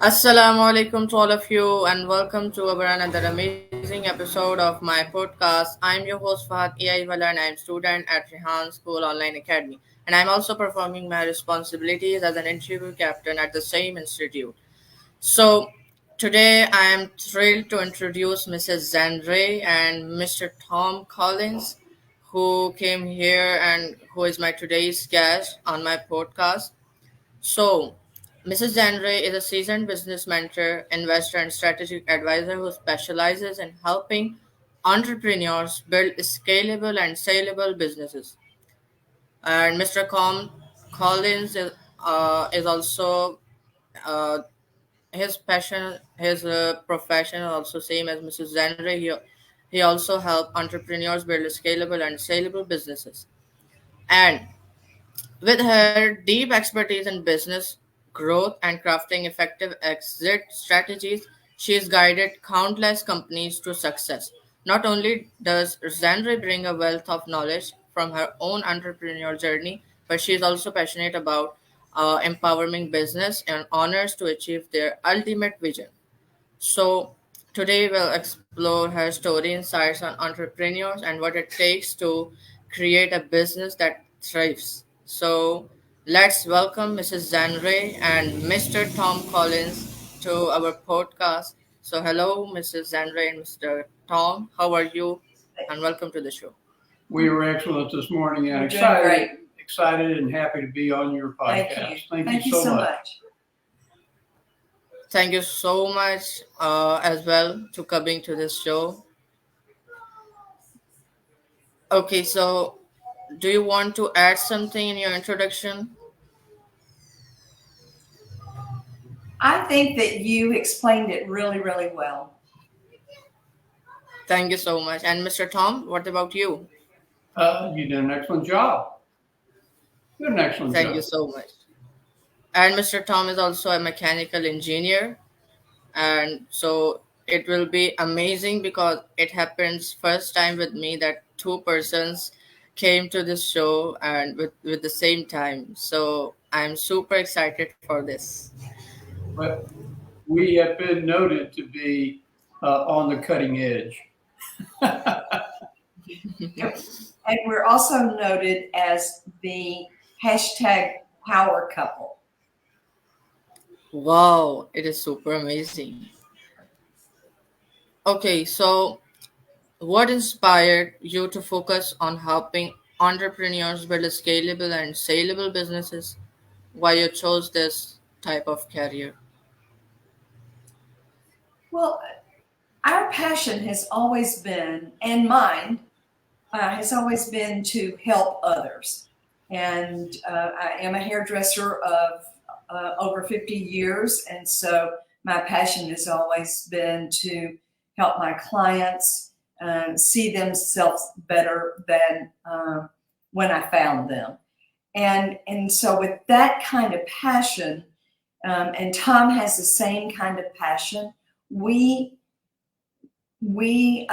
Assalamu alaikum to all of you, and welcome to our another amazing episode of my podcast. I'm your host Fahad Aiwala, and I'm student at Rehan School Online Academy, and I'm also performing my responsibilities as an interview captain at the same institute. So today I am thrilled to introduce Mrs. Zan Ray and Mr. Tom Collins, who came here and who is my today's guest on my podcast. So, Mrs. Zan Ray is a seasoned business mentor, investor, and strategic advisor who specializes in helping entrepreneurs build scalable and saleable businesses. And Mr. Collins is also uh, his profession is also same as Mrs. Zan Ray. He also help entrepreneurs build scalable and saleable businesses. And with her deep expertise in business growth and crafting effective exit strategies, she has guided countless companies to success. Not only does Zandri bring a wealth of knowledge from her own entrepreneurial journey, but she is also passionate about empowering business and owners to achieve their ultimate vision. So, today we'll explore her story, insights on entrepreneurs, and what it takes to create a business that thrives. So, let's welcome Mrs. Zanray and Mr. Tom Collins to our podcast. So, hello, Mrs. Zanray and Mr. Tom. How are you? And welcome to the show. We were excellent this morning and We're doing great. excited and happy to be on your Thank podcast. you. Thank you so much. Thank you so much as well to coming to this show. Okay, so do you want to add something in your introduction? I think that you explained it really, really well. Thank you so much. And Mr. Tom, what about you? You did an excellent job. You did an excellent Thank you job. so much. And Mr. Tom is also a mechanical engineer. And so it will be amazing because it happens first time with me that two persons came to this show and with the same time. So I'm super excited for this. But we have been noted to be on the cutting edge. And we're also noted as the hashtag power couple. Wow, it is super amazing. Okay, so what inspired you to focus on helping entrepreneurs build scalable and saleable businesses? Why you chose this type of career? Well, our passion has always been, and mine has always been to help others. And I am a hairdresser of over 50 years. And so my passion has always been to help my clients see themselves better than when I found them. And so with that kind of passion, and Tom has the same kind of passion, we we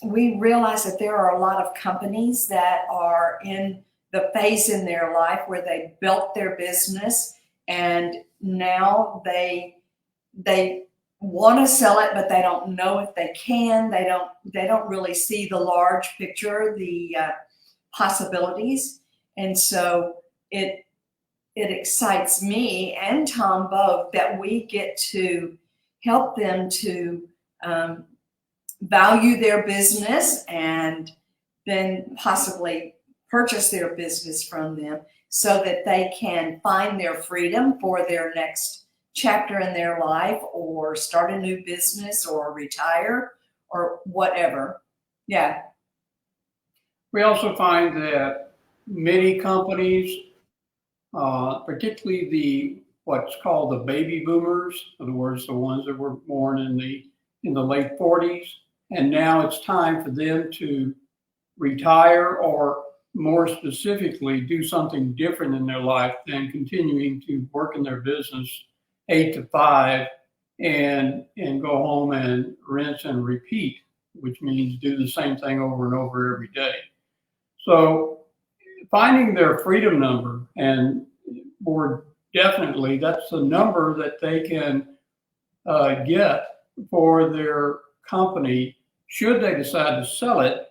we realize that there are a lot of companies that are in the phase in their life where they built their business and now they want to sell it, but they don't know if they can. They don't really see the large picture, the possibilities, and so it excites me and Tom both that we get to help them to um, value their business and then possibly purchase their business from them so that they can find their freedom for their next chapter in their life or start a new business or retire or whatever. Yeah. We also find that many companies, particularly the what's called the baby boomers, in other words, the ones that were born in the late 40s, and now it's time for them to retire or more specifically do something different in their life than continuing to work in their business 8 to 5 and go home and rinse and repeat, which means do the same thing over and over every day. So finding their freedom number, and more definitely, that's the number that they can get for their company should they decide to sell it,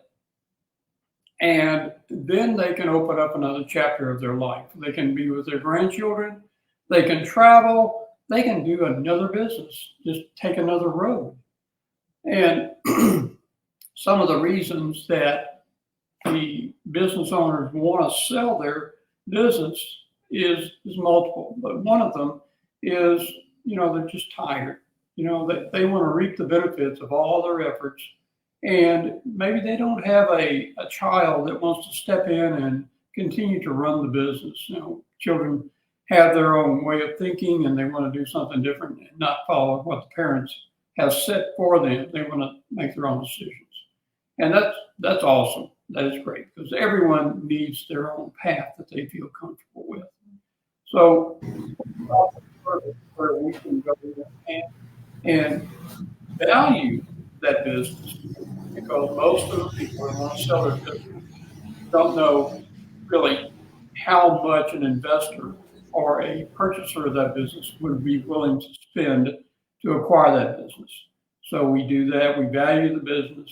and then they can open up another chapter of their life. They can be with their grandchildren, they can travel, they can do another business, just take another road. And some of the reasons that the business owners want to sell their business is multiple, but one of them is, they're just tired. They want to reap the benefits of all their efforts, and maybe they don't have a child that wants to step in and continue to run the business. Children have their own way of thinking, and they want to do something different and not follow what the parents have set for them. They want to make their own decisions, and that's awesome. That is great, because everyone needs their own path that they feel comfortable with. So where we can go and value that business, because most of the people that want to sell their business don't know really how much an investor or a purchaser of that business would be willing to spend to acquire that business. So we do that, we value the business,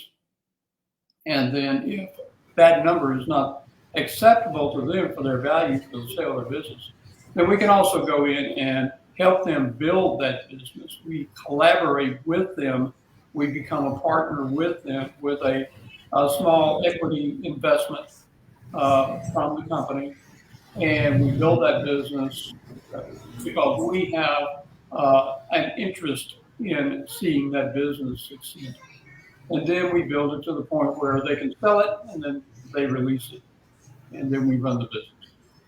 and then if that number is not acceptable to them for their value for the sale of their business, then we can also go in and help them build that business. We collaborate with them. We become a partner with them with a small equity investment from the company, and we build that business because we have an interest in seeing that business succeed. And then we build it to the point where they can sell it, and then they release it, and then we run the business.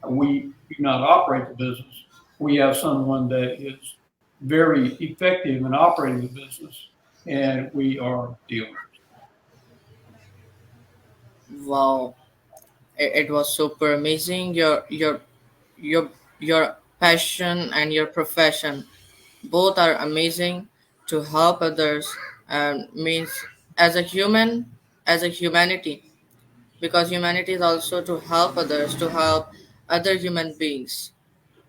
We do not operate the business. We have someone that is very effective in operating the business, and we are the owners. Wow, it was super amazing. Your passion and your profession both are amazing to help others, and means as a human, as a humanity, because humanity is also to help others, to help other human beings.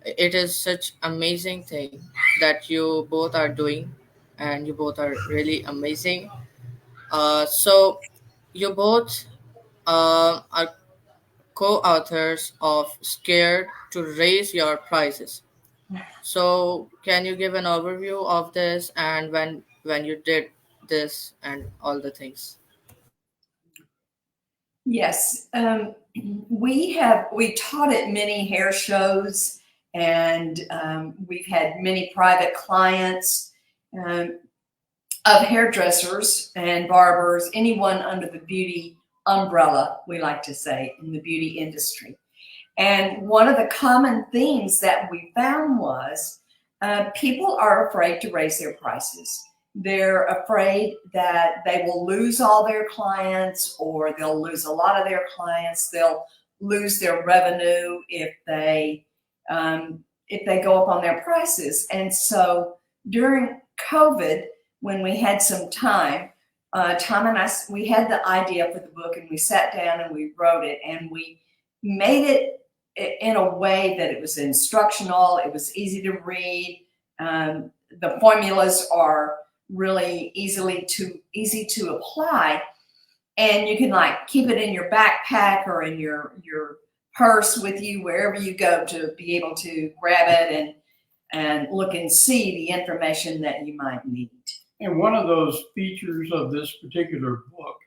It is such amazing thing that you both are doing, and you both are really amazing. So you both are co-authors of Scared to Raise Your Prices. So can you give an overview of this, and when you did this and all the things? Yes, we taught at many hair shows, and we've had many private clients um, of hairdressers and barbers, anyone under the beauty umbrella, we like to say, in the beauty industry. And one of the common things that we found was people are afraid to raise their prices. They're afraid that they will lose all their clients, or they'll lose a lot of their clients. They'll lose their revenue if they go up on their prices. And so during COVID, when we had some time, Tom and I, we had the idea for the book, and we sat down and we wrote it, and we made it in a way that it was instructional. It was easy to read. The formulas are really easy to apply, and you can like keep it in your backpack or in your purse with you wherever you go, to be able to grab it and look and see the information that you might need. And one of those features of this particular book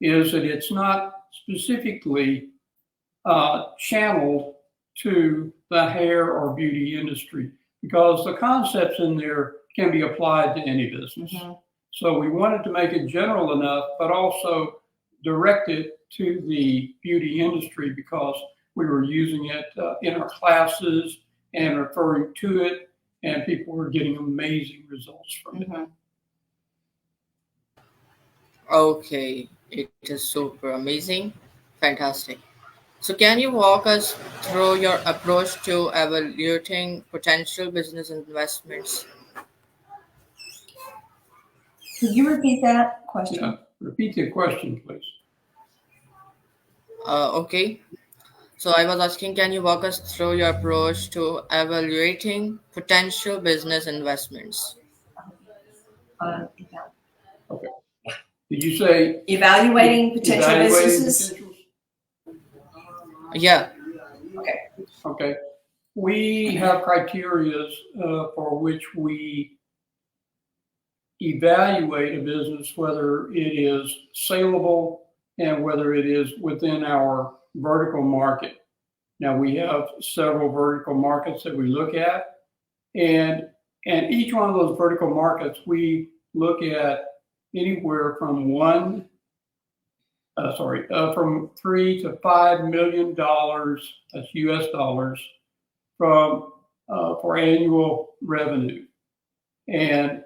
is that it's not specifically channeled to the hair or beauty industry, because the concepts in there can be applied to any business. Mm-hmm. So we wanted to make it general enough, but also direct it to the beauty industry, because we were using it in our classes and referring to it, and people were getting amazing results from it. Mm-hmm. Okay, it is super amazing, fantastic. So can you walk us through your approach to evaluating potential business investments? Can you repeat that question? Yeah, repeat the question, please. Okay. So I was asking, can you walk us through your approach to evaluating potential business investments? Okay. Did you say Evaluating potential evaluating businesses? potentials? Yeah. Okay. Okay. We have criteria for which we evaluate a business, whether it is saleable and whether it is within our vertical market. Now, we have several vertical markets that we look at, and each one of those vertical markets, we look at anywhere from from $3 to $5 million, that's US dollars, for annual revenue, and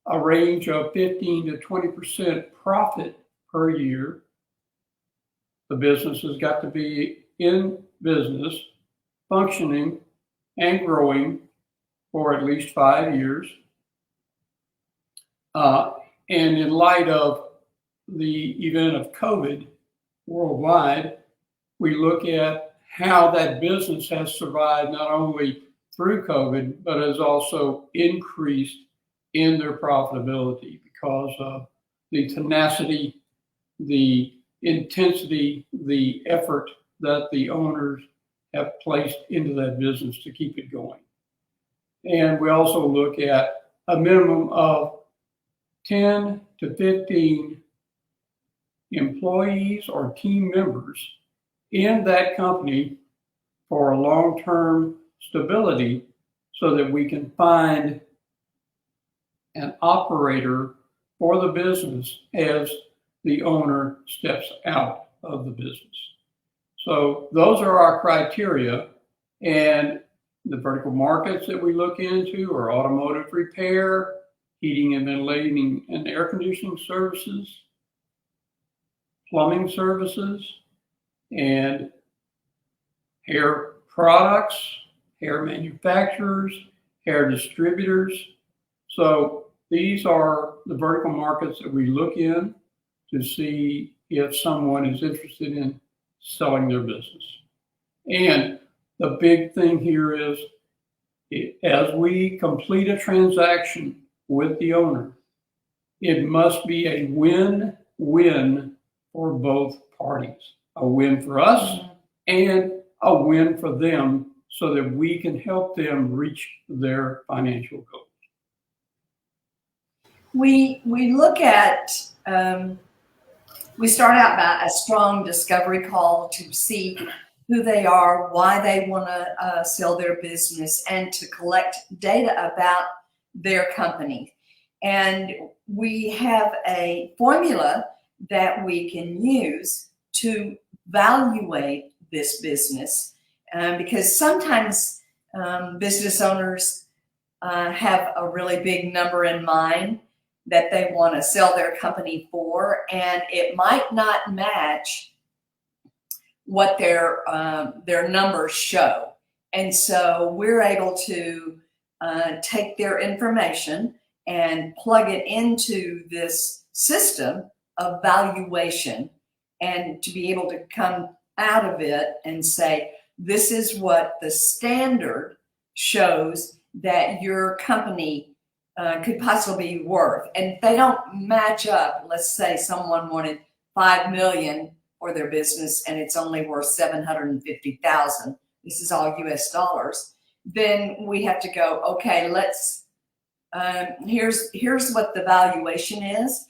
a range of 15 to 20% profit per year. The business has got to be in business, functioning and growing for at least 5 years. And in light of the event of COVID worldwide, we look at how that business has survived not only through COVID, but has also increased in their profitability because of the tenacity, the intensity, the effort that the owners have placed into that business to keep it going. And we also look at a minimum of 10 to 15 employees or team members in that company for long-term stability so that we can find an operator for the business as the owner steps out of the business. So those are our criteria, and the vertical markets that we look into are automotive repair, heating and ventilating and air conditioning services, plumbing services, and hair products, hair manufacturers, hair distributors. So these are the vertical markets that we look in to see if someone is interested in selling their business. And the big thing here is, as we complete a transaction with the owner, it must be a win-win for both parties. A win for us and a win for them so that we can help them reach their financial goals. We look at, we start out by a strong discovery call to see who they are, why they want to sell their business, and to collect data about their company. And we have a formula that we can use to evaluate this business, because sometimes business owners have a really big number in mind that they want to sell their company for, and it might not match what their numbers show. And so we're able to take their information and plug it into this system of valuation, and to be able to come out of it and say, this is what the standard shows that your company could possibly be worth. And if they don't match up, let's say someone wanted $5 million for their business and it's only worth $750,000. This is all US dollars. Then we have to go, okay, let's, here's what the valuation is,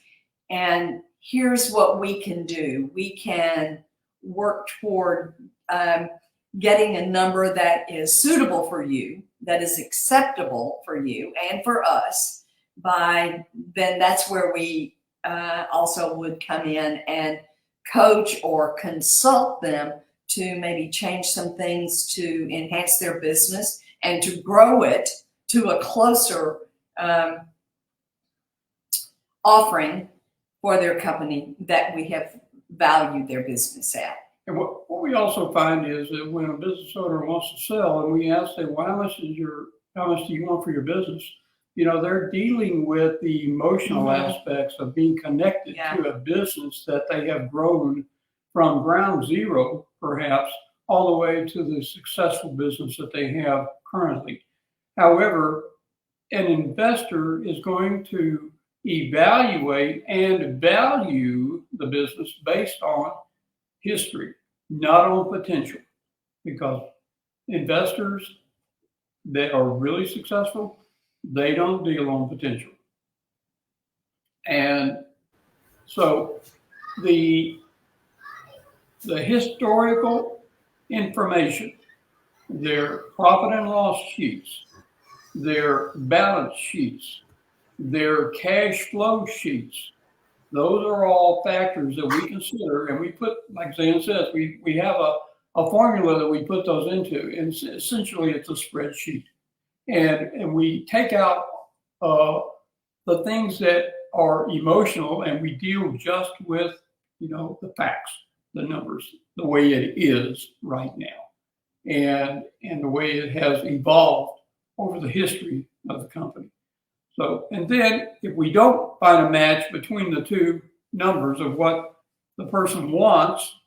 and here's what we can do. We can work toward getting a number that is suitable for you, that is acceptable for you and for us. Then that's where we also would come in and coach or consult them to maybe change some things to enhance their business and to grow it to a closer offering for their company that we have valued their business at. And what we also find is that when a business owner wants to sell, and we ask them, well, how much do you want for your business? You know, they're dealing with the emotional aspects of being connected to a business that they have grown from ground zero, perhaps, all the way to the successful business that they have currently. However, an investor is going to evaluate and value the business based on history, not on potential, because investors that are really successful, they don't deal on potential. And so the historical information, their profit and loss sheets, their balance sheets, their cash flow sheets, those are all factors that we consider, and we put, like Zan says, we have a formula that we put those into, and essentially it's a spreadsheet. And we take out the things that are emotional, and we deal just with, the facts, the numbers, the way it is right now, and the way it has evolved over the history of the company. So, and then if we don't find a match between the two numbers of what the person wants,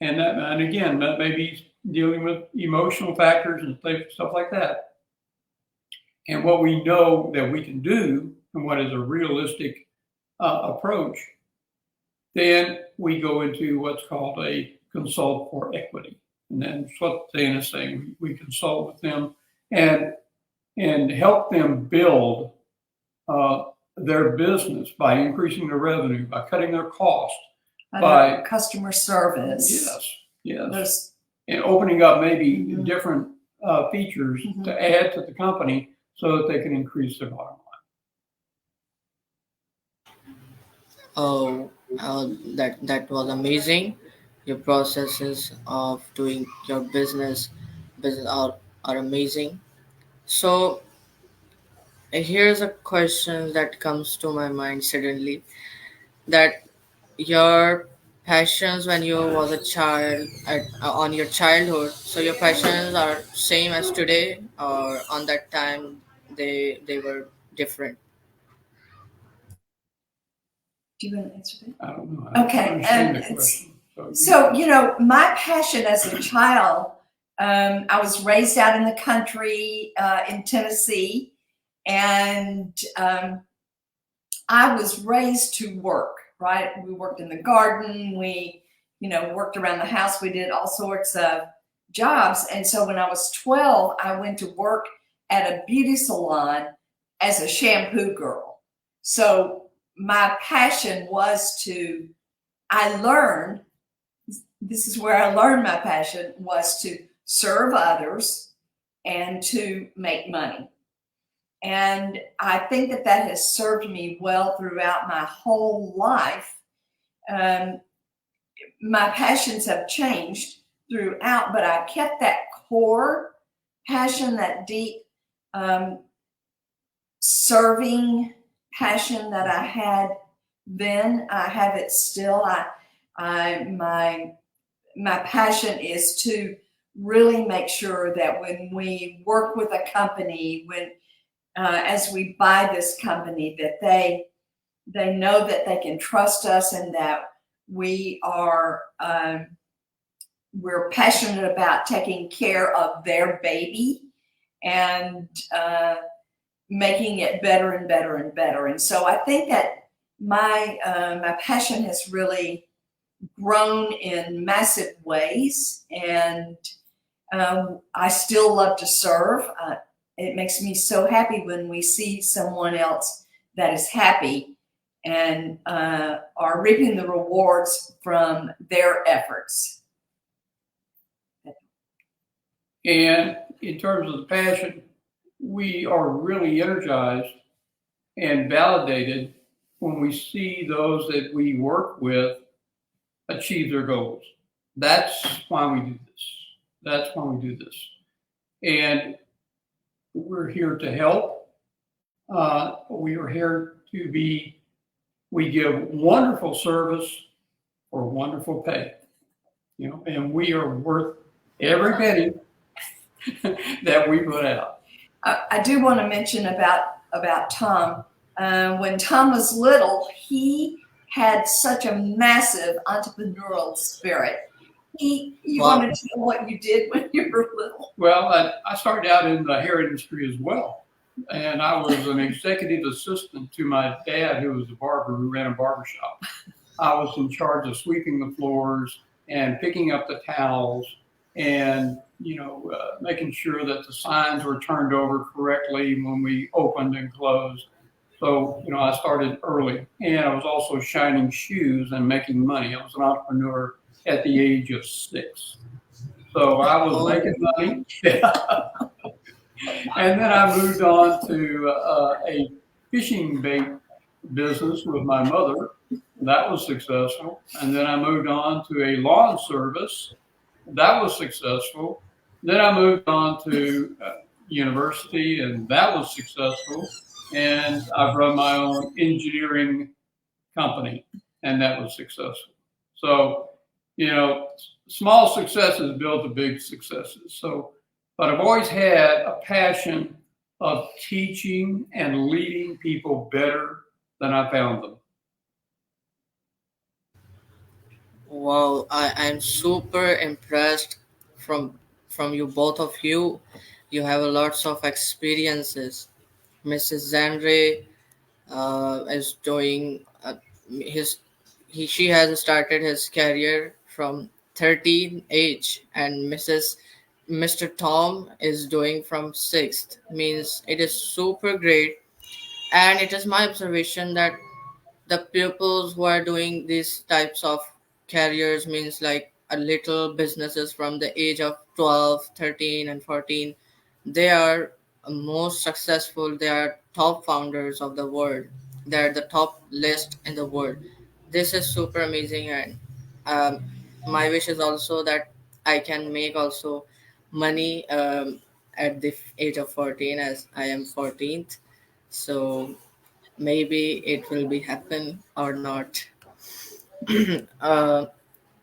and again, that may be dealing with emotional factors and stuff like that, and what we know that we can do and what is a realistic approach, then we go into what's called a consult for equity. And that's what Zan is saying. We consult with them and help them build their business by increasing their revenue, by cutting their cost, by customer service. Yes. And opening up maybe different features to add to the company so that they can increase their bottom line. Oh, that was amazing. Your processes of doing your business are amazing. So here's a question that comes to my mind suddenly, that your passions when you was a child on your childhood, so your passions are same as today, or on that time they were different? Do you want to answer that? I don't know. Okay, So, so my passion as a child, I was raised out in the country in Tennessee, and I was raised to work, right? We worked in the garden, we, worked around the house, we did all sorts of jobs. And so when I was 12, I went to work at a beauty salon as a shampoo girl. So my passion was this is where I learned my passion, was to serve others and to make money. And I think that has served me well throughout my whole life. My passions have changed throughout, but I kept that core passion, that deep serving passion that I had then. I have it still. My passion is to really make sure that when we work with a company, as we buy this company, that they know that they can trust us, and that we're passionate about taking care of their baby and making it better and better and better. And so I think that my passion has really grown in massive ways, and I still love to serve. It makes me so happy when we see someone else that is happy and are reaping the rewards from their efforts. And in terms of the passion, we are really energized and validated when we see those that we work with achieve their goals. That's why we do this. And we're here to help. We are here we give wonderful service for wonderful pay, and we are worth every penny that we put out. I do want to mention about Tom. When Tom was little, he had such a massive entrepreneurial spirit. You want to tell what you did when you were little? Well, I started out in the hair industry as well. and I was an executive assistant to my dad, who was a barber who ran a barber shop. I was in charge of sweeping the floors and picking up the towels and, making sure that the signs were turned over correctly when we opened and closed. So, I started early, and I was also shining shoes and making money. I was an entrepreneur at the age of 6. So I was making Oh, money. And then I moved on to a fishing bait business with my mother. That was successful. And then I moved on to a lawn service. That was successful. Then I moved on to university, and that was successful. And I've run my own engineering company, and that was successful. So, small successes build to big successes. So, but I've always had a passion of teaching and leading people better than I found them. wow, I'm super impressed from you both of you. You have a lots of experiences. Mrs. Zan Ray is doing his she has started his career from 13 age, and Mr. Tom is doing from 6th. Means it is super great, and it is my observation that the pupils who are doing these types of careers, means like a little businesses from the age of 12, 13, and 14, they are most successful. They are top founders of the world. They are the top list in the world. This is super amazing, and um, my wish is also that I can make also money at the age of 14, as I am 14th. So maybe it will be happen or not. uh,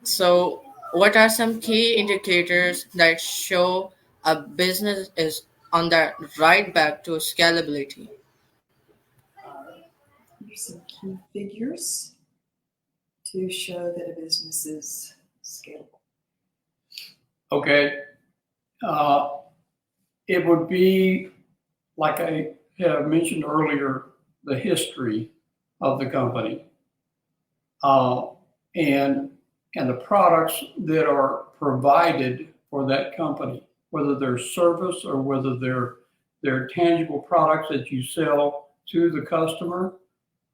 so what are some key indicators that show a business is on the right back to scalability? Here's some key figures to show that a business is scalable. Okay. Uh, it would be, like I have mentioned earlier, the history of the company, uh, and and the products that are provided for that company, whether they're service or whether they're tangible products that you sell to the customer,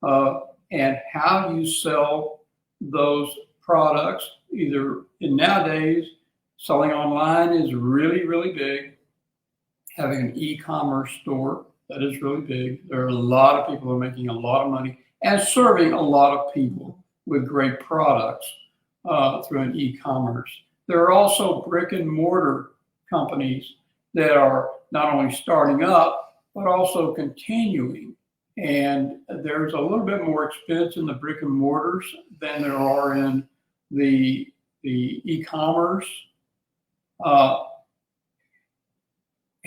uh, and how you sell those products. Either in nowadays, selling online is really, really big. Having an e-commerce store, that is really big. There are a lot of people who are making a lot of money and serving a lot of people with great products through an e-commerce. There are also brick and mortar companies that are not only starting up, but also continuing. And there's a little bit more expense in the brick and mortars than there are in the e-commerce. Uh,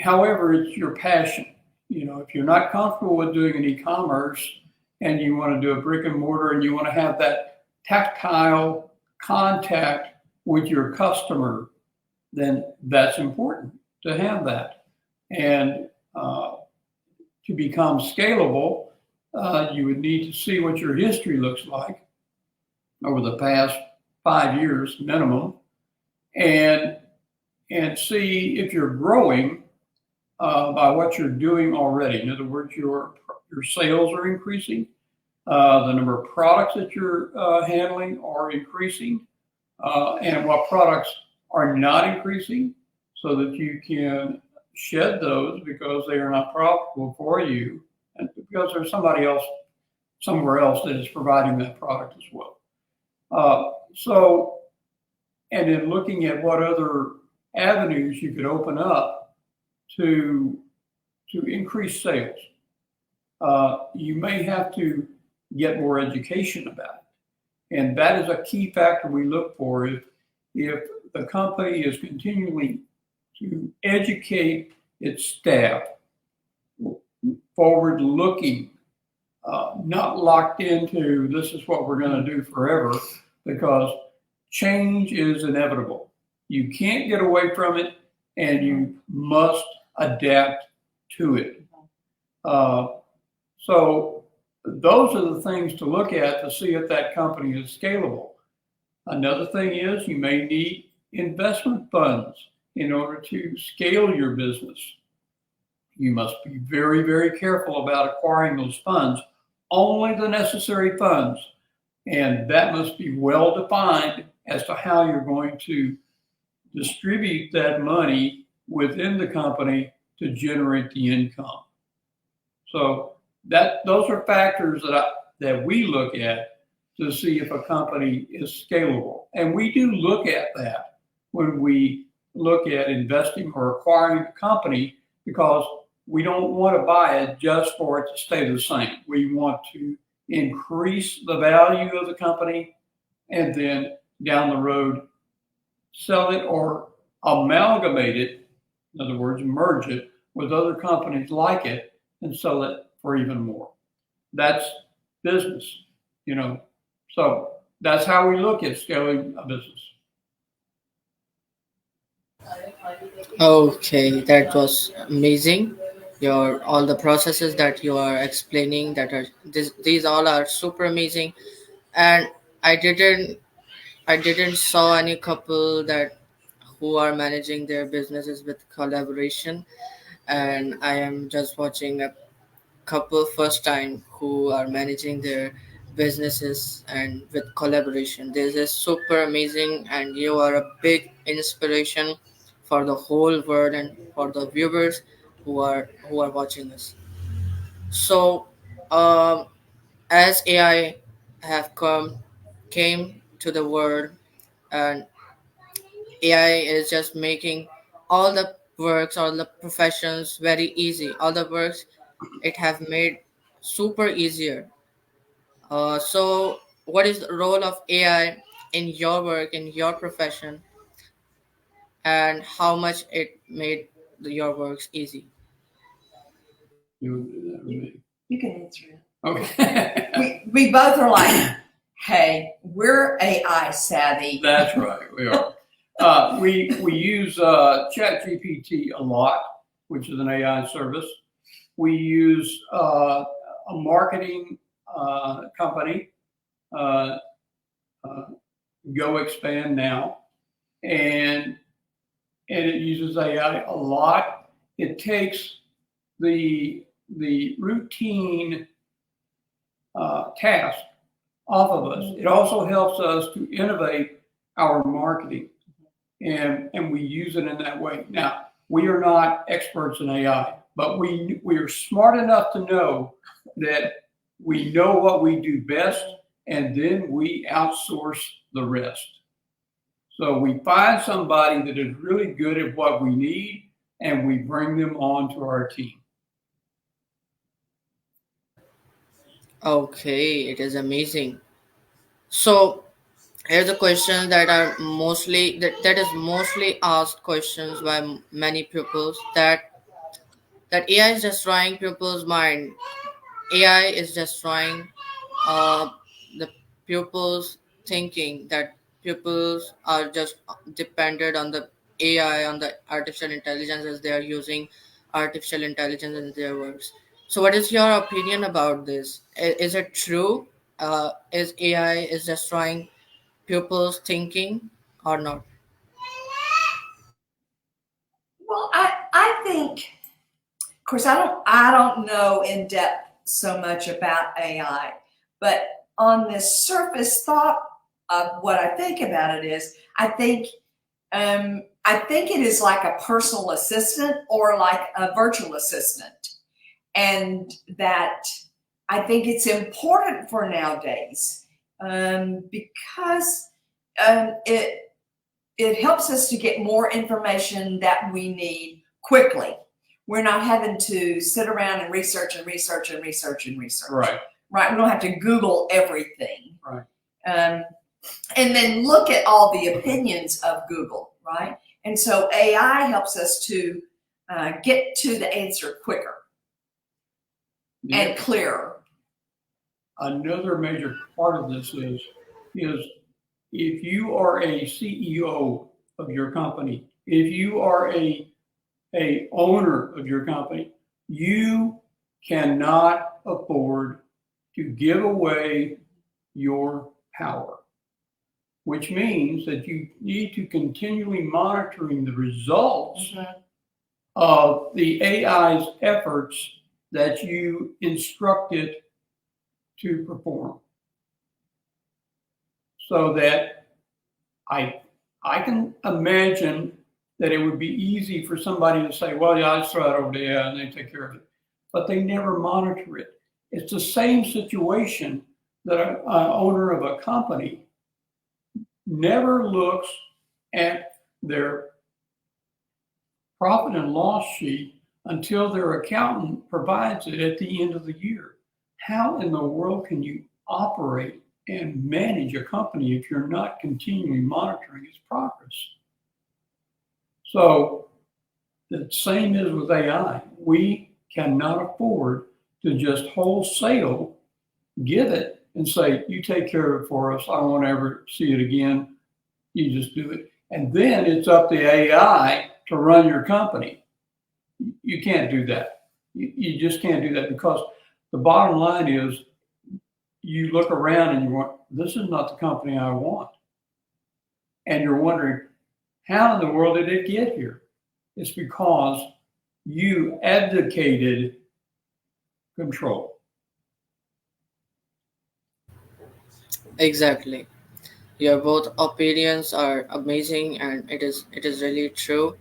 However, it's your passion. If you're not comfortable with doing an e-commerce and you want to do a brick and mortar and you want to have that tactile contact with your customer, then that's important to have that. And to become scalable, you would need to see what your history looks like over the past 5 years minimum, and see if you're growing by what you're doing already. In other words, your sales are increasing, the number of products that you're handling are increasing, and what products are not increasing, so that you can shed those because they are not profitable for you, and because there's somebody else somewhere else that is providing that product as well. And in looking at what other avenues you could open up to increase sales, you may have to get more education about it. And that is a key factor we look for. If the company is continuing to educate its staff, forward looking, not locked into this is what we're going to do forever, because change is inevitable. You can't get away from it, and you must adapt to it. Uh, so those are the things to look at to see if that company is scalable. Another thing is you may need investment funds in order to scale your business. You must be very, very careful about acquiring those funds, only the necessary funds. And that must be well defined as to how you're going to distribute that money within the company to generate the income. So those are factors that we look at to see if a company is scalable. And we do look at that when we look at investing or acquiring a company, because we don't want to buy it just for it to stay the same. We want to increase the value of the company and then down the road sell it or amalgamate it, in other words, merge it with other companies like it and sell it for even more. That's business, you know. So that's how we look at scaling a business. Okay, that was amazing. Your all the processes that you are explaining, that are these all are super amazing. And I didn't I didn't saw any couple that who are managing their businesses with collaboration, and I am just watching a couple first time who are managing their businesses and with collaboration. This is super amazing, and you are a big inspiration for the whole world and for the viewers who are watching us. So, um, as AI have came to the world, and AI is just making all the works, all the professions very easy. All the works it have made super easier. So, what is the role of AI in your work, in your profession, and how much it made your works easy? You would do that with You, me. you can answer it. Okay. We both are like, hey, we're AI savvy. That's right, we are. We use ChatGPT a lot, which is an AI service. We use a marketing company, uh, uh, Go Expand Now, and it uses AI a lot. It takes the routine task off of us. It also helps us to innovate our marketing, and we use it in that way. Now, we are not experts in AI, but we are smart enough to know that we know what we do best, and then we outsource the rest. So we find somebody that is really good at what we need, and we bring them onto our team. Okay, it is amazing. So, here's a question that are mostly that is mostly asked questions by many pupils, that AI is destroying pupils' mind. AI is destroying uh, the pupils' thinking, that pupils are just dependent on the AI, on the artificial intelligence, as they are using artificial intelligence in their works. So, what is your opinion about this? Is it true? Is AI is destroying pupils' thinking or not? Well, I think, of course, I don't know in depth so much about AI, but on this surface thought of what I think about it is, I think it is like a personal assistant or like a virtual assistant, and that I think it's important for nowadays, because it helps us to get more information that we need quickly. We're not having to sit around and research and research and research and research. Right. Right. We don't have to Google everything. Right. Um, and then look at all the opinions of Google. Right. And so AI helps us to get to the answer quicker and clearer. Another major part of this is if you are a CEO of your company, if you are a owner of your company, you cannot afford to give away your power, which means that you need to continually monitoring the results of the AI's efforts that you instruct it to perform. So that I can imagine that it would be easy for somebody to say, well, yeah, I just throw it over to AI and they take care of it. But they never monitor it. It's the same situation that an owner of a company never looks at their profit and loss sheet until their accountant provides it at the end of the year. How in the world can you operate and manage a company if you're not continually monitoring its progress? So the same is with AI. We cannot afford to just wholesale give it and say, you take care of it for us. I don't want to ever see it again. You just do it. And then it's up to AI to run your company. You can't do that. You just can't do that, because the bottom line is you look around and you want, this is not the company I want. And you're wondering, how in the world did it get here? It's because you abdicated control. Exactly. Your both opinions are amazing, and it is really true.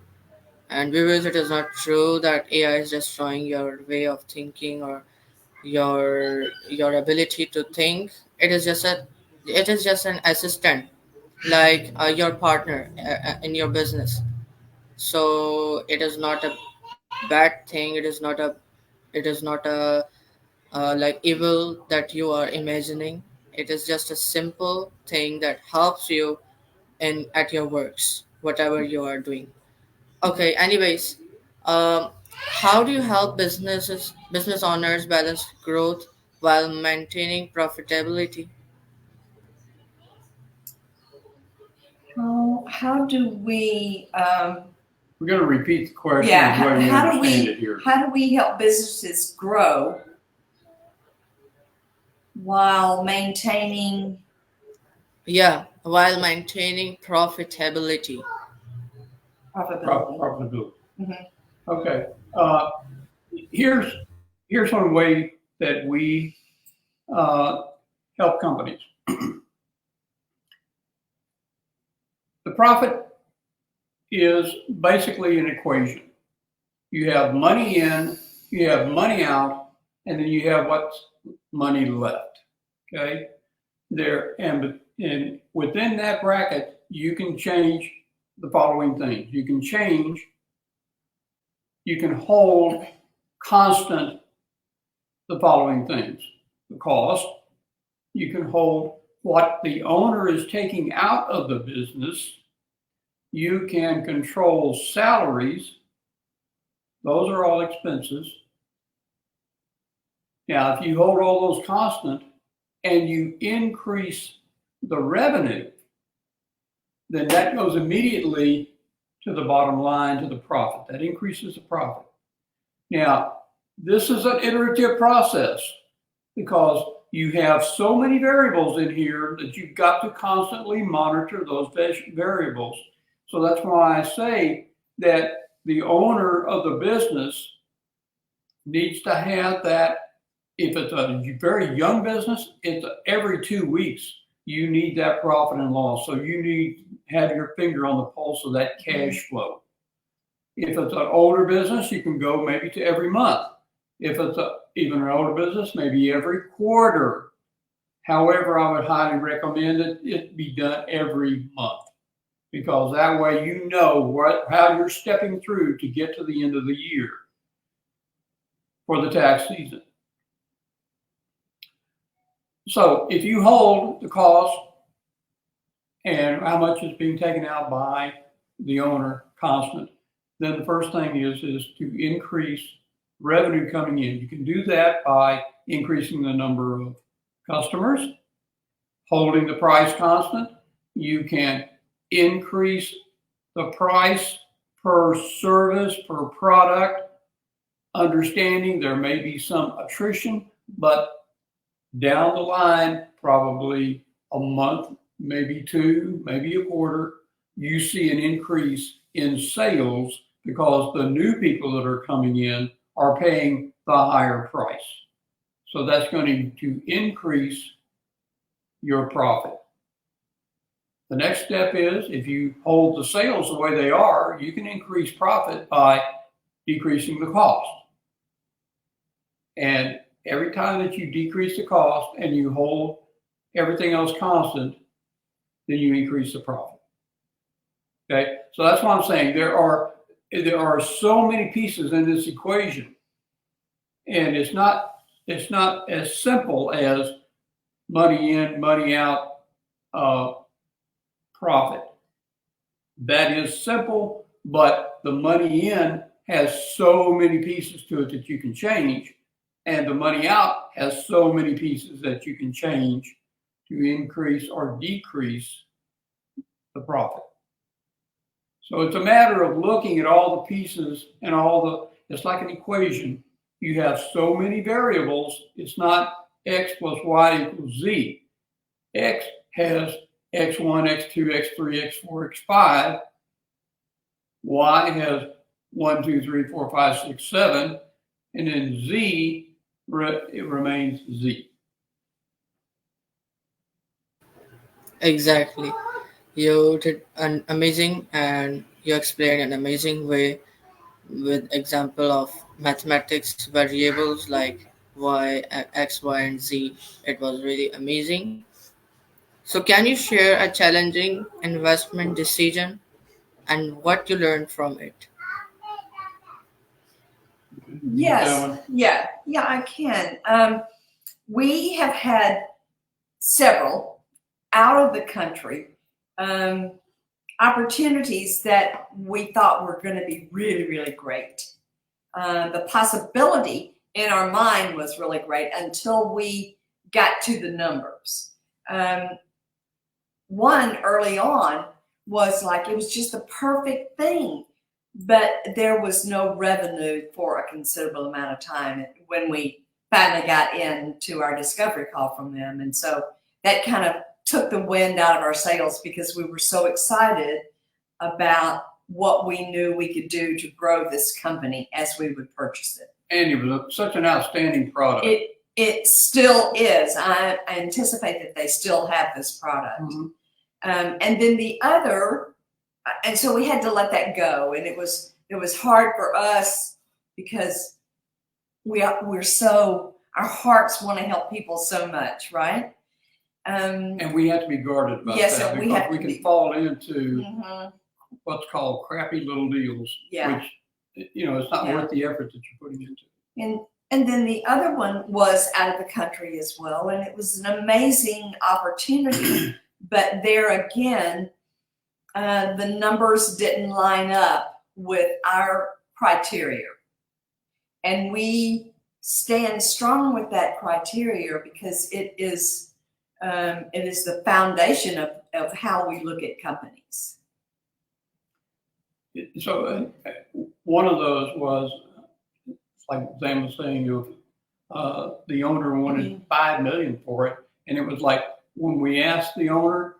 And viewers, it is not true that AI is destroying your way of thinking or your ability to think. It is just an assistant, like your partner in your business. So it is not a bad thing. It is not a like evil that you are imagining. It is just a simple thing that helps you in at your works, whatever you are doing. Okay. Anyways, how do you help business owners balance growth while maintaining profitability? How do we, We're going to repeat the question yeah, the way we how do understand it we, here. how do we help businesses grow while maintaining Yeah, while maintaining profitability. profitability? Profitability. Mhm. Okay. Here's one way that we help companies. The profit is basically an equation. You have money in, you have money out, and then you have what's money left. Okay. And within that bracket, you can change the following things. You can hold constant the following things: the cost. You can hold what the owner is taking out of the business. You can control salaries. Those are all expenses. Now, if you hold all those constant and you increase the revenue, then that goes immediately to the bottom line, to the profit. That increases the profit. Now, this is an iterative process because you have so many variables in here that you've got to constantly monitor those variables. So that's why I say that the owner of the business needs to have that. If it's a very young business, it's every 2 weeks you need that profit and loss. So you need to have your finger on the pulse of that cash flow. If it's an older business, you can go maybe to every month. If it's even an older business, maybe every quarter. However, I would highly recommend that it be done every month, because that way you know how you're stepping through to get to the end of the year for the tax season. So if you hold the cost and how much is being taken out by the owner constant, then the first thing is to increase revenue coming in. You can do that by increasing the number of customers, holding the price constant. You can increase the price per service, per product, understanding there may be some attrition, but down the line, probably a month, maybe two, maybe a quarter, you see an increase in sales because the new people that are coming in are paying the higher price. So that's going to increase your profit. The next step is if you hold the sales the way they are, you can increase profit by decreasing the cost. And every time that you decrease the cost and you hold everything else constant, then you increase the profit. Okay, so that's what I'm saying. There are so many pieces in this equation, and it's not as simple as money in, money out, profit. That is simple, but the money in has so many pieces to it that you can change, and the money out has so many pieces that you can change to increase or decrease the profit. So it's a matter of looking at all the pieces and it's like an equation. You have so many variables. It's not X plus Y equals Z. X has X1, X2, X3, X4, X5. Y has 1, 2, 3, 4, 5, 6, 7. And then Z, it remains Z. Exactly. You did an amazing and you explained an amazing way with example of mathematics variables like y, x, y, and z. It was really amazing. So, can you share a challenging investment decision and what you learned from it? Yes, yeah, I can. We have had several out of the country opportunities that we thought were going to be really, really great. The possibility in our mind was really great until we got to the numbers. One early on was like, it was just the perfect thing, but there was no revenue for a considerable amount of time when we finally got into our discovery call from them. And so that kind of took the wind out of our sails because we were so excited about what we knew we could do to grow this company as we would purchase it. And it was such an outstanding product. It still is. I anticipate that they still have this product. Mm-hmm. And then the other, and so we had to let that go. And it was hard for us because we're so, our hearts want to help people so much, right? And we have to be guarded about yes, that because we can fall into what's called crappy little deals, which, it's not worth the effort that you're putting into it. And then the other one was out of the country as well. And it was an amazing opportunity. But there again, the numbers didn't line up with our criteria. And we stand strong with that criteria because it is the foundation of how we look at companies. So one of those was, like Zan was saying, the owner wanted $5 million for it, and it was like when we asked the owner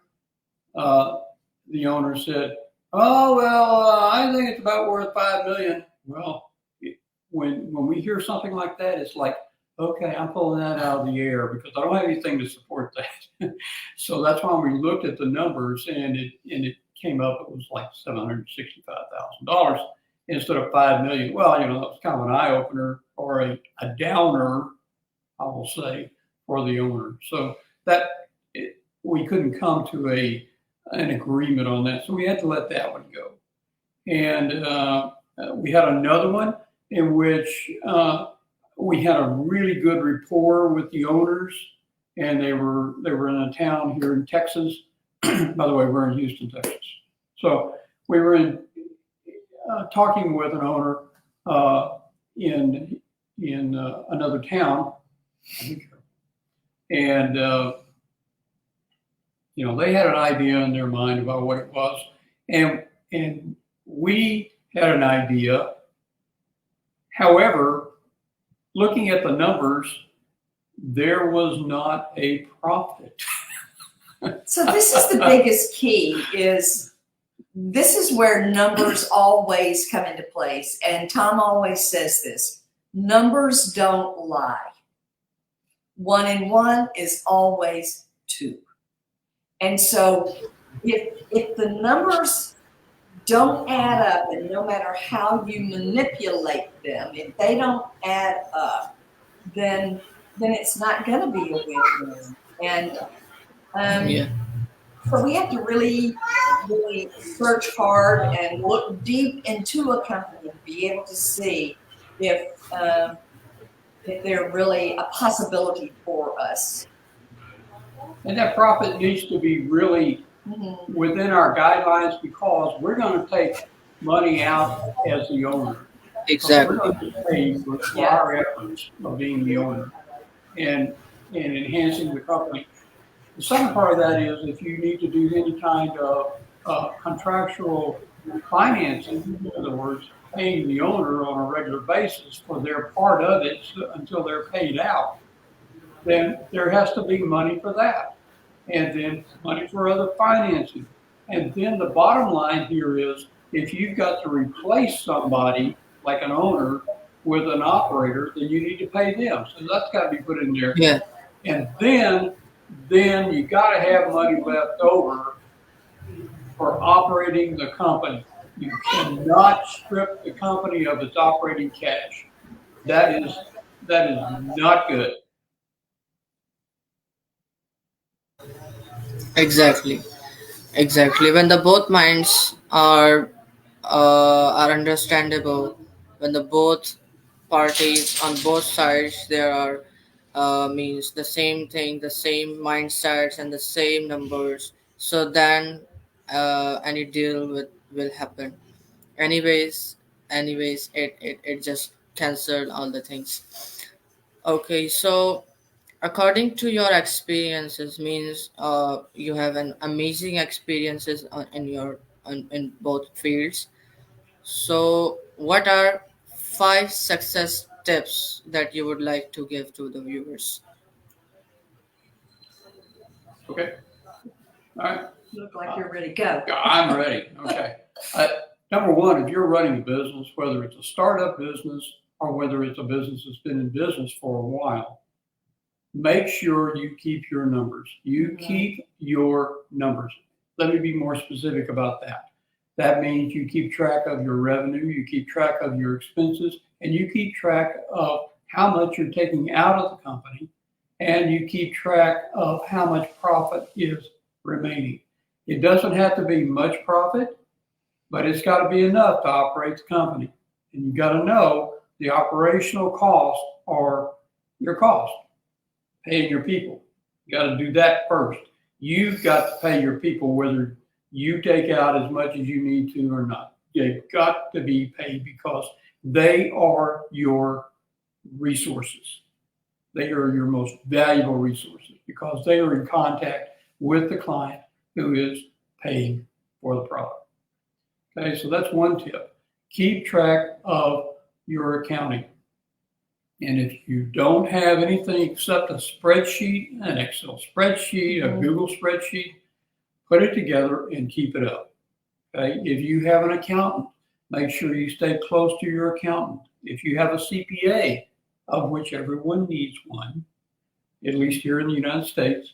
said, "Oh well, I think it's about worth $5 million." Well, when we hear something like that, it's like, okay, I'm pulling that out of the air because I don't have anything to support that. So that's why we looked at the numbers, and it came up. It was like $765,000 instead of $5 million. Well, that was kind of an eye opener or a downer, I will say, for the owner. So we couldn't come to an agreement on that, so we had to let that one go. And we had another one in which we had a really good rapport with the owners, and they were in a town here in Texas. By the way, we're in Houston, Texas. So we were talking with an owner in another town, and they had an idea in their mind about what it was, and we had an idea. However, looking at the numbers, there was not a profit. So this is the biggest key is this is where numbers always come into place. And Tom always says this, numbers don't lie. 1 and 1 is always 2. And so if the numbers don't add up, and no matter how you manipulate them, if they don't add up, then it's not going to be a win-win. And Yeah. so we have to really, really search hard and look deep into a company to be able to see if they're really a possibility for us. And that profit needs to be really within our guidelines because we're going to take money out as the owner. Exactly. So we're going to pay for our efforts of being the owner and enhancing the company. The second part of that is if you need to do any kind of contractual financing, in other words, paying the owner on a regular basis for their part of it until they're paid out, then there has to be money for that. And then money for other financing. And then the bottom line here is if you've got to replace somebody like an owner with an operator, then you need to pay them. So that's got to be put in there. Yeah. And then you got to have money left over for operating the company. You cannot strip the company of its operating cash. That is not good. Exactly. When the both minds are understandable, when the both parties on both sides there are means the same thing, the same mindsets and the same numbers. So then any deal will happen. Anyways, it just cancelled all the things. Okay, so according to your experiences means you have an amazing experiences in your in both fields. So what are 5 success tips that you would like to give to the viewers? Okay. All right. You look like you're ready to go. I'm ready. Okay. Number one, if you're running a business, whether it's a startup business or whether it's a business that's been in business for a while, make sure you keep your numbers. You keep your numbers. Let me be more specific about that. That means you keep track of your revenue, you keep track of your expenses, and you keep track of how much you're taking out of the company, and you keep track of how much profit is remaining. It doesn't have to be much profit, but it's got to be enough to operate the company. And you got to know the operational costs are your cost, paying your people. You got to do that first. You've got to pay your people whether you take out as much as you need to or not. They've got to be paid because they are your resources. They are your most valuable resources because they are in contact with the client who is paying for the product. Okay, so that's one tip. Keep track of your accounting. And if you don't have anything except a spreadsheet, an Excel spreadsheet, a Google spreadsheet, put it together and keep it up. Okay, if you have an accountant, make sure you stay close to your accountant. If you have a CPA, of which everyone needs one, at least here in the United States,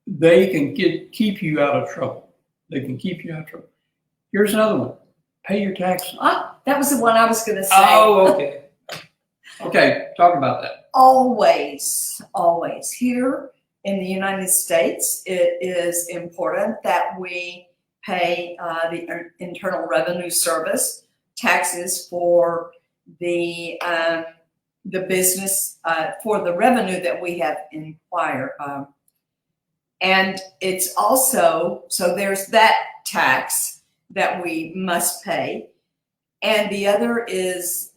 they can keep you out of trouble. They can keep you out of trouble. Here's another one. Pay your taxes. That was the one I was going to say. Oh, okay. Okay, talk about that. Always here in the United States, it is important that we pay the Internal Revenue Service taxes for the business, for the revenue that we have inquired. And it's also, so there's that tax that we must pay. And the other is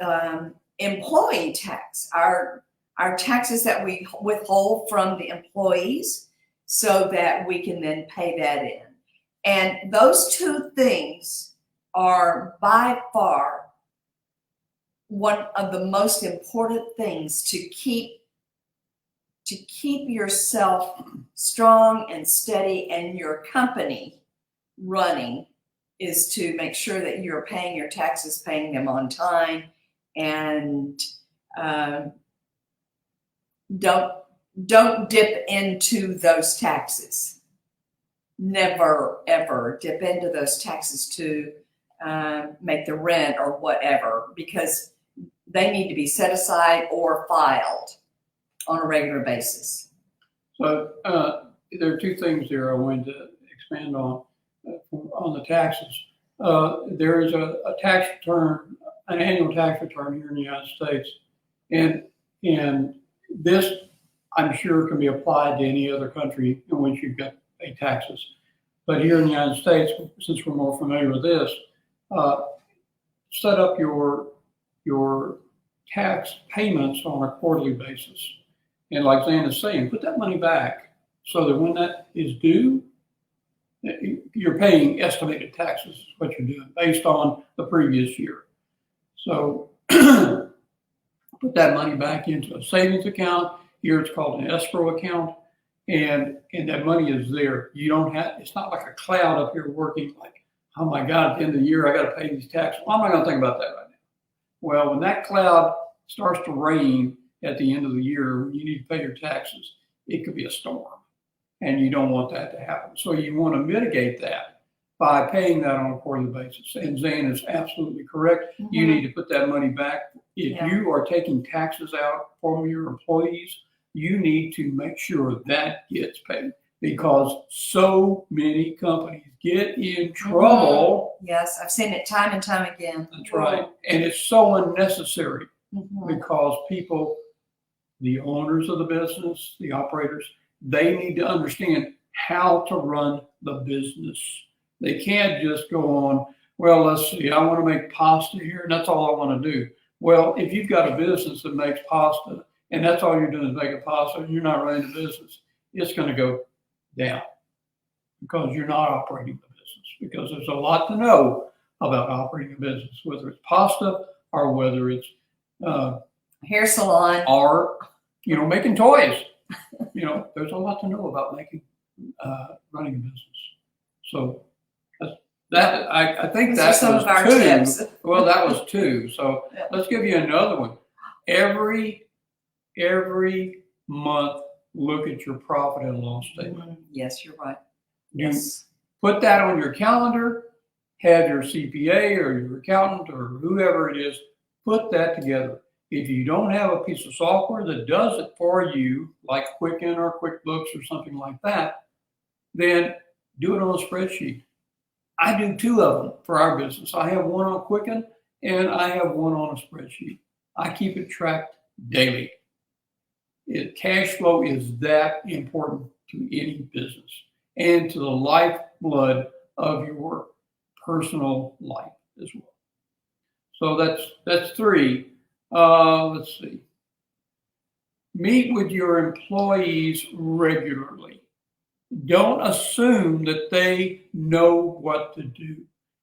employee tax, our taxes that we withhold from the employees so that we can then pay that in. And those two things are by far one of the most important things to keep yourself strong and steady and your company running is to make sure that you're paying your taxes, paying them on time, and don't dip into those taxes. Never, ever dip into those taxes to make the rent or whatever, because they need to be set aside or filed on a regular basis. So there are two things there I wanted to expand on the taxes. There is a tax return, an annual tax return here in the United States, and this, I'm sure, can be applied to any other country in which you've got to pay taxes. But here in the United States, since we're more familiar with this, set up your tax payments on a quarterly basis. And like Zan is saying, put that money back so that when that is due, you're paying estimated taxes, is what you're doing, based on the previous year. So put that money back into a savings account. Here it's called an escrow account. And that money is there. You don't have, it's not like a cloud up here working like, oh my God, at the end of the year, I got to pay these taxes. Well, I'm not going to think about that right now. Well, when that cloud starts to rain at the end of the year, when you need to pay your taxes, it could be a storm. And you don't want that to happen. So you want to mitigate that by paying that on a quarterly basis. And Zan is absolutely correct. Mm-hmm. You need to put that money back. If you are taking taxes out from your employees, you need to make sure that gets paid, because so many companies get in trouble. Yes, I've seen it time and time again. That's right. And it's so unnecessary because people, the owners of the business, the operators, they need to understand how to run the business. They can't just go on, well, let's see, I want to make pasta here, and that's all I want to do. Well, if you've got a business that makes pasta, and that's all you're doing is making pasta, and you're not running the business, it's going to go down because you're not operating the business. Because there's a lot to know about operating a business, whether it's pasta or whether it's hair salon or making toys. There's a lot to know about running a business. So I think that's some of our two. tips. Well, that was two. So let's give you another one. Every month, look at your profit and loss statement. Yes, you're right. Yes. Put that on your calendar. Have your CPA or your accountant or whoever it is put that together. If you don't have a piece of software that does it for you, like Quicken or QuickBooks or something like that, then do it on a spreadsheet. I do two of them for our business. I have one on Quicken and I have one on a spreadsheet. I keep it tracked daily. Cash flow is that important to any business and to the lifeblood of your personal life as well. So that's three. Let's see. Meet with your employees regularly. Don't assume that they know what to do.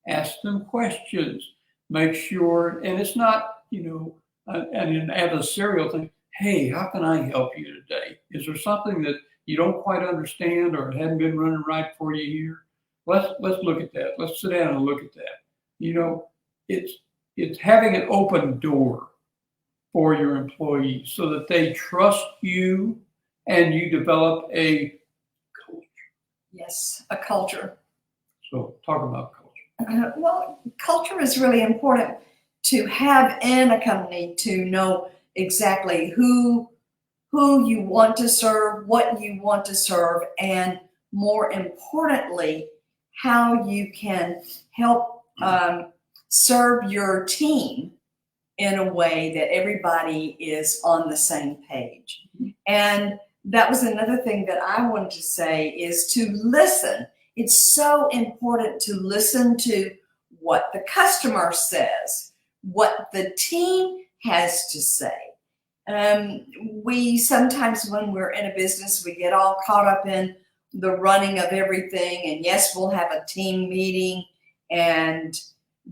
Ask them questions. Make sure, and it's not, an adversarial thing. Hey, how can I help you today? Is there something that you don't quite understand or hadn't been running right for you here? Let's look at that. Let's sit down and look at that. It's having an open door for your employees so that they trust you and you develop a culture. Yes, a culture. So talk about culture. Well, culture is really important to have in a company, to know exactly who you want to serve, what you want to serve, and more importantly, how you can help serve your team in a way that everybody is on the same page. And that was another thing that I wanted to say, is to listen. It's so important to listen to what the customer says, what the team has to say. We sometimes, when we're in a business, we get all caught up in the running of everything. And yes, we'll have a team meeting, and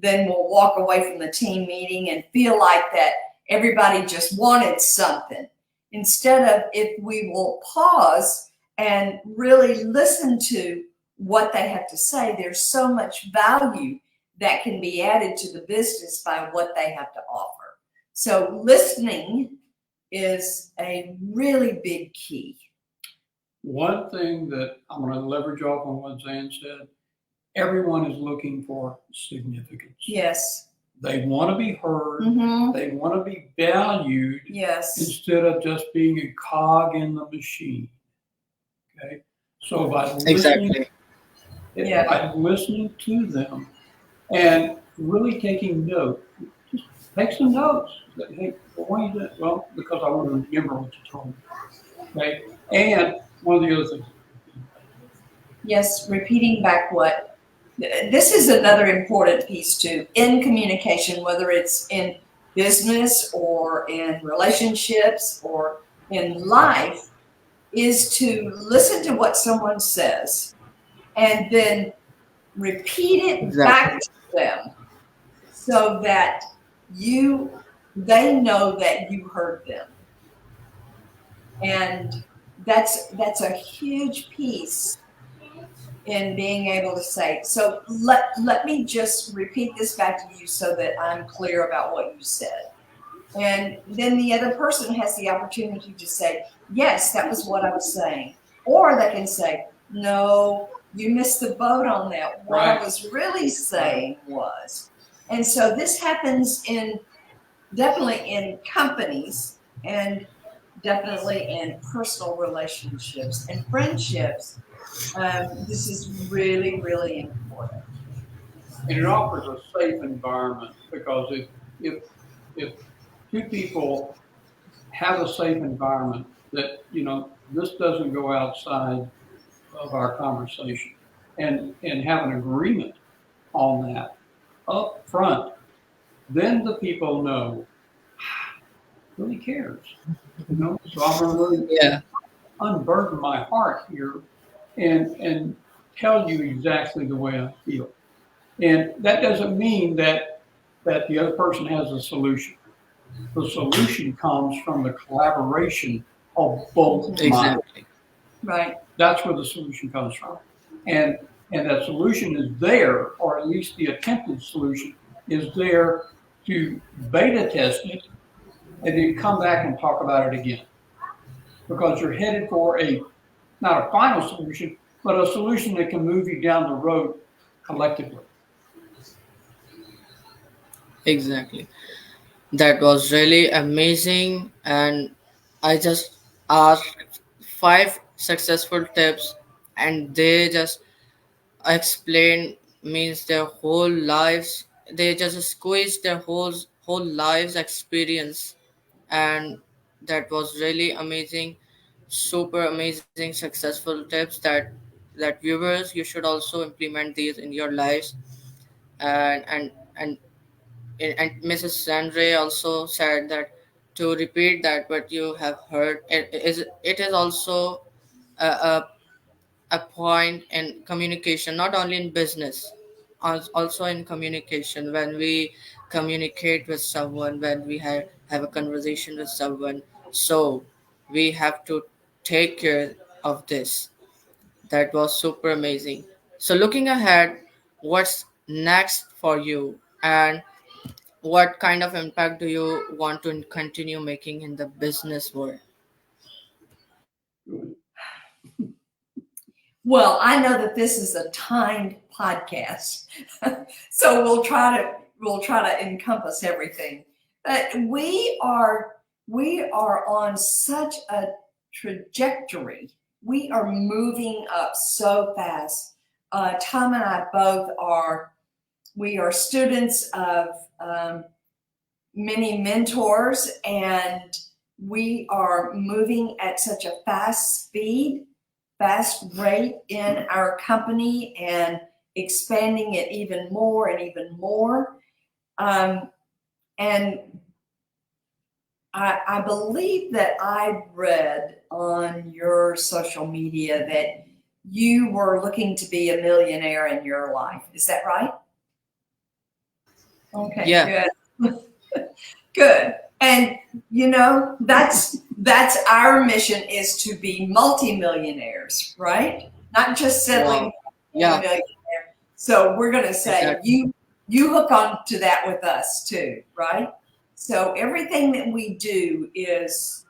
then we'll walk away from the team meeting and feel like that everybody just wanted something. Instead of, if we will pause and really listen to what they have to say, there's so much value that can be added to the business by what they have to offer. So listening is a really big key. One thing that I'm going to leverage off on what Zan said, everyone is looking for significance. Yes. They want to be heard. Mm-hmm. They want to be valued. Yes. Instead of just being a cog in the machine. Okay. So by listening, by listening to them and really taking note, just take some notes. Hey, why are you doing? Well, because I want to remember what you told me. Okay. And one of the other things. Yes, repeating back what. This is another important piece too, in communication, whether it's in business or in relationships or in life, is to listen to what someone says and then repeat it back to them so that they know that you heard them. And that's a huge piece in being able to say, so let me just repeat this back to you so that I'm clear about what you said. And then the other person has the opportunity to say, yes, that was what I was saying. Or they can say, no, you missed the boat on that. What I was really saying was. And so this happens definitely in companies and definitely in personal relationships and friendships. This is really, really important. And it offers a safe environment, because if two people have a safe environment, that, this doesn't go outside of our conversation, and have an agreement on that up front, then the people know, really cares, So I'm going to really unburden my heart here and tell you exactly the way I feel. And that doesn't mean that the other person has a solution. The solution comes from the collaboration of both minds. Right. That's where the solution comes from. And that solution is there, or at least the attempted solution is there, to beta test it and then come back and talk about it again. Because you're headed for not a final solution, but a solution that can move you down the road collectively. Exactly. That was really amazing, and I just asked 5 successful tips, and they just explain means their whole lives. They just squeeze their whole lives experience, and that was really amazing, super amazing, successful tips that viewers, you should also implement these in your lives. And Mrs. Zan Ray also said that to repeat that what you have heard, it is also a, a, a point in communication, not only in business, also in communication. When we communicate with someone, when we have a conversation with someone, so we have to take care of this. That was super amazing. So looking ahead, what's next for you, and what kind of impact do you want to continue making in the business world? Well, I know that this is a timed podcast, so we'll try to encompass everything. But we are on such a trajectory. We are moving up so fast. Tom and I both we are students of many mentors, and we are moving at such a fast rate in our company and expanding it even more and even more. And I believe that I read on your social media that you were looking to be a millionaire in your life. Is that right? Okay, Yeah. good. Good. And that's our mission, is to be multimillionaires, right? Not just settling Wow. for being a Yeah. millionaire. So we're going to say Exactly. you hook on to that with us too, right? So everything that we do is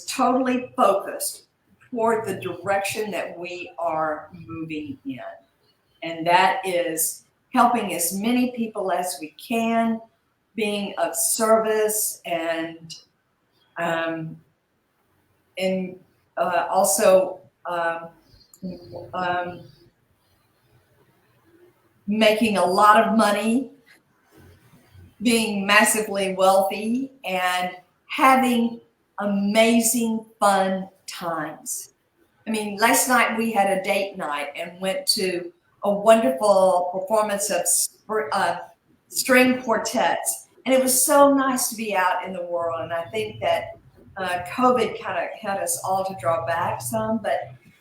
totally focused toward the direction that we are moving in. And that is helping as many people as we can, being of service, um, and also um, making a lot of money, being massively wealthy, and having amazing fun times. I mean, last night we had a date night and went to a wonderful performance of string quartets. And it was so nice to be out in the world. And I think that COVID kind of had us all to draw back some, but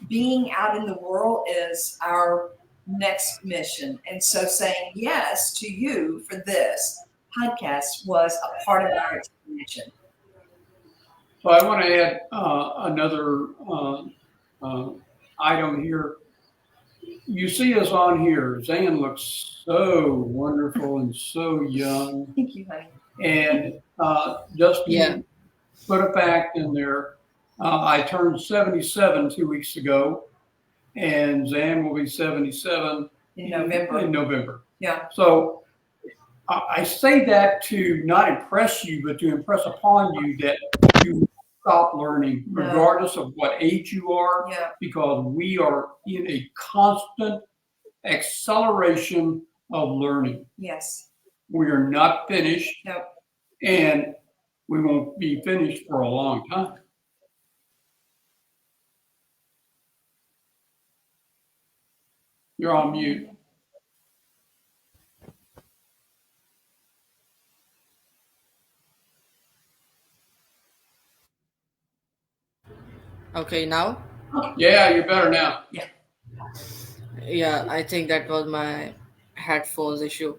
being out in the world is our next mission. And so saying yes to you for this podcast was a part of our mission. So I want to add another uh, item here. You see us on here. Zan looks so wonderful and so young. Thank you, honey. And just Yeah. to put a fact in there, I turned 77 2 weeks ago, and Zan will be 77 In November. In November. Yeah. So I say that to not impress you, but to impress upon you that you stop learning, No. regardless of what age you are, Yeah. because we are in a constant acceleration of learning. Yes. We are not finished, Nope. and we won't be finished for a long time. You're on mute. Okay, now? Yeah, you're better now. Yeah, I think that was my headphones issue.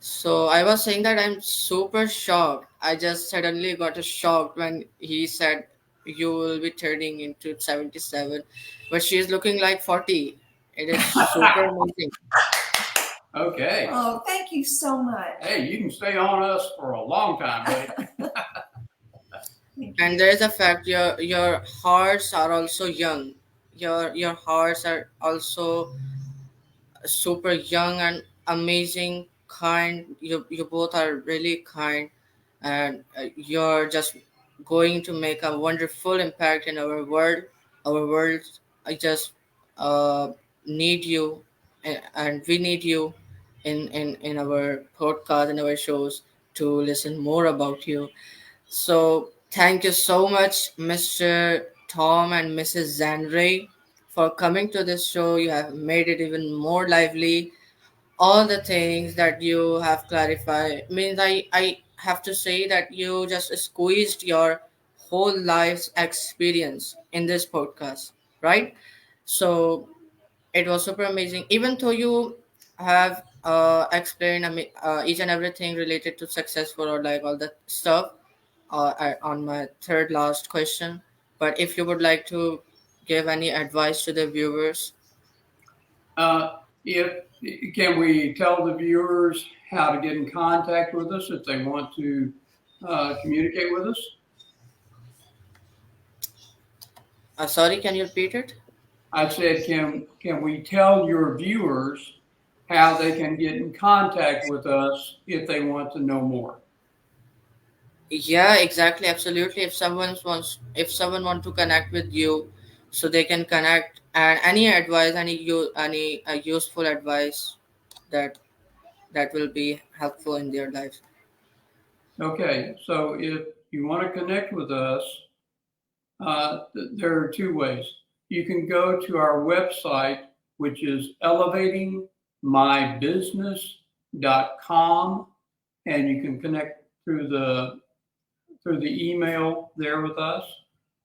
So I was saying that I'm super shocked. I just suddenly got a shock when he said you will be turning into 77, but she's looking like 40. It is super amazing. Okay. Oh, thank you so much. Hey, you can stay on us for a long time, buddy. And there is a fact your hearts are also young. Your hearts are also super young and amazing, kind. You both are really kind, and you're just going to make a wonderful impact in our world. Our world. I just uh, need you, and we need you in our podcast and our shows to listen more about you. So thank you so much, Mr. Tom and Mrs. Zan Ray, for coming to this show. You have made it even more lively. All the things that you have clarified means I have to say that you just squeezed your whole life's experience in this podcast, right? So it was super amazing. Even though you have explained each and everything related to successful or like all that stuff on my third last question. But if you would like to give any advice to the viewers, If can we tell the viewers how to get in contact with us if they want to communicate with us? sorry, can you repeat it? I said, can we tell your viewers how they can get in contact with us if they want to know more? Yeah, exactly, absolutely. If someone want to connect with you, so they can connect, and any advice, any useful advice that that will be helpful in their lives. Okay, so if you want to connect with us, there are two ways. You can go to our website, which is elevatingmybusiness.com, and you can connect through the email there with us,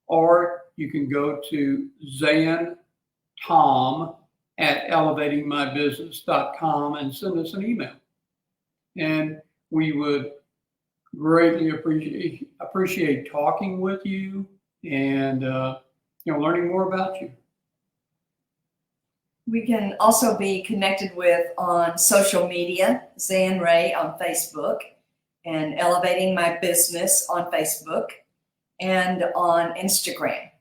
or you can go to zantom at elevatingmybusiness.com and send us an email. and we would greatly appreciate talking with you and learning more about you. We can also be connected with on social media, Zan Ray on Facebook, and Elevating My Business on Facebook, and on Instagram.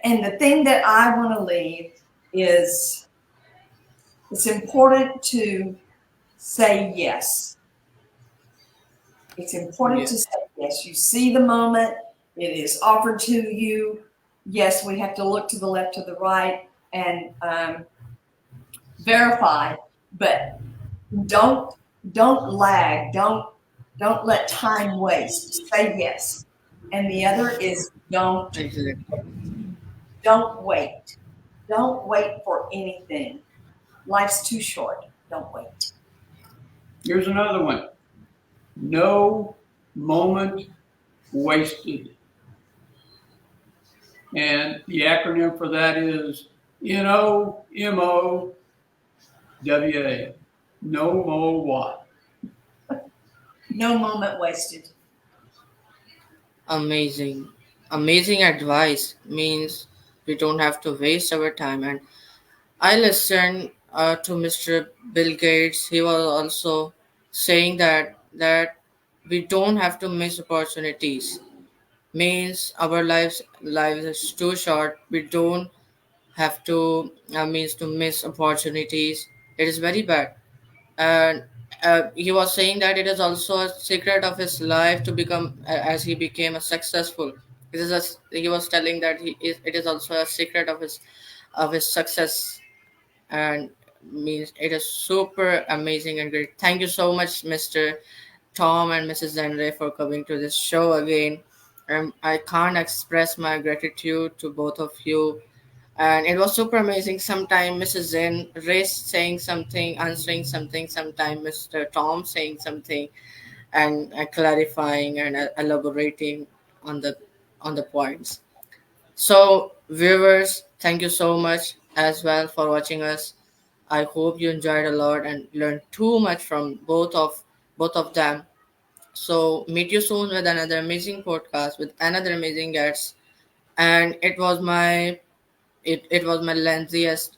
And the thing that I want to leave is it's important to say yes. It's important to Yes. say yes. You see the moment, it is offered to you. Yes, we have to look to the left, to the right, and verify, but don't lag. Don't let time waste. Say yes. And the other is Exactly. don't wait. Don't wait for anything. Life's too short. Don't wait. Here's another one. No moment wasted. And the acronym for that is NOMOWA. No mo what? No moment wasted. Amazing. Amazing advice means we don't have to waste our time. And I listened to Mr. Bill Gates. He was also saying that we don't have to miss opportunities. Means our lives is too short. We don't have to means to miss opportunities. It is very bad. And he was saying that it is also a secret of his life to become as he became a successful. It is he was telling that it is also a secret of his success, and means it is super amazing and great. Thank you so much, Mr. Tom and Mrs. Zenray, for coming to this show again. I can't express my gratitude to both of you, and it was super amazing. Sometime Mrs. Zen Ray saying something, answering something. Sometime Mr. Tom saying something, and clarifying and elaborating on the points. So, viewers, thank you so much as well for watching us. I hope you enjoyed a lot and learned too much from both of them. So, meet you soon with another amazing podcast with another amazing guest. And it was my lengthiest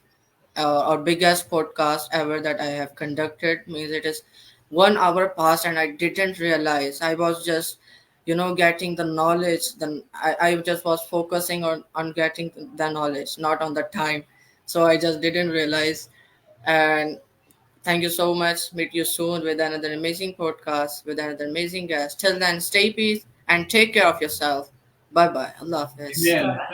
or biggest podcast ever that I have conducted. Means it is 1 hour past, and I didn't realize. I was just, getting the knowledge. Then I just was focusing on getting the knowledge, not on the time. So I just didn't realize. And thank you so much. Meet you soon with another amazing podcast with another amazing guest. Till then, stay peace and take care of yourself. Bye bye. Allah Hafiz. Amen. Bye-bye.